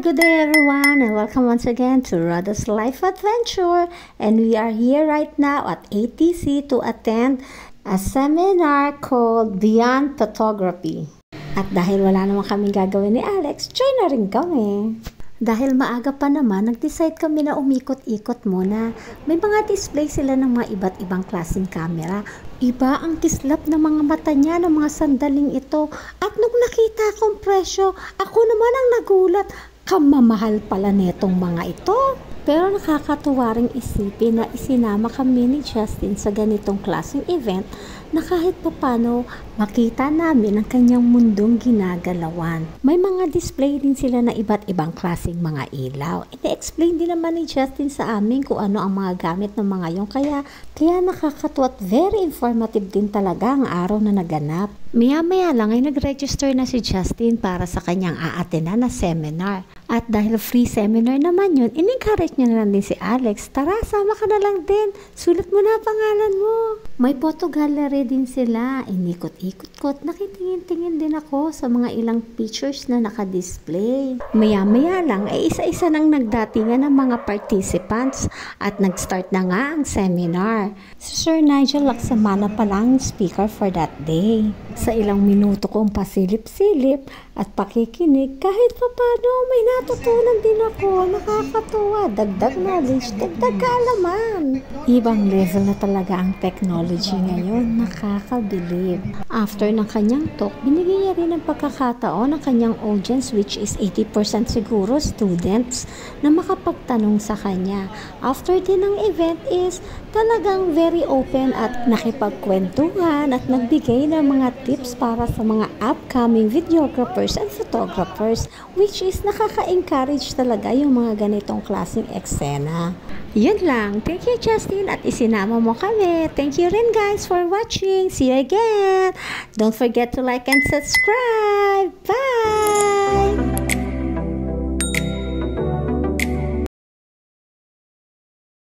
good day everyone, and welcome once again to Rhoda's Life Adventure. And we are here right now at ATC to attend a seminar called Beyond Photography. At dahil wala naman kaming gagawin ni Alex, join na rin kami. Dahil maaga pa naman, nag-decide kami na umikot-ikot muna. May mga display sila ng mga iba't ibang klaseng camera. Iba ang kislap ng mga mata niya ng mga sandaling ito. At nung nakita akong presyo, ako naman ang nagulat. Kamamahal pala netong mga ito. Pero nakakatuwa ring isipin na isinama kami ni Justin sa ganitong klaseng event na kahit papano makita namin ang kanyang mundong ginagalawan. May mga display din sila na iba't ibang klaseng mga ilaw. Ina-explain din naman ni Justin sa amin kung ano ang mga gamit ng mga yon, kaya nakakatuwa at very informative din talaga ang araw na naganap. Maya-maya lang ay nag-register na si Justin para sa kanyang aatenan na seminar. At dahil free seminar naman yun, in-encourage niya na lang din si Alex, tara, sama ka na lang din. Sulat mo na pangalan mo. May photo gallery din sila. Inikot-ikot-kot. Nakitingin-tingin din ako sa mga ilang pictures na naka-display. Maya-maya lang ay isa-isa nang nagdatingan ng mga participants at nag-start na nga ang seminar. Si Sir Nigel Laksamana pa lang speaker for that day. Sa ilang minuto kong pasilip-silip at pakikinig, kahit pa paano may natutunan din ako. Nakakatuwa, dagdag knowledge, dagdag kaalaman. Ibang level na talaga ang technology ngayon, nakakabilib. After ng kanyang talk, binigyan niya rin ng pagkakataon ng kanyang audience, which is 80% siguro students, na makapagtanong sa kanya. After din ng event is talagang very open at nakipagkwentuhan at nagbigay ng mga tips para sa mga upcoming videographers and photographers, which is nakaka-encourage talaga yung mga ganitong klaseng eksena. Yun lang. Thank you, Justin, at isinama mo kami. Thank you rin, guys, for watching. See you again. Don't forget to like and subscribe. Bye!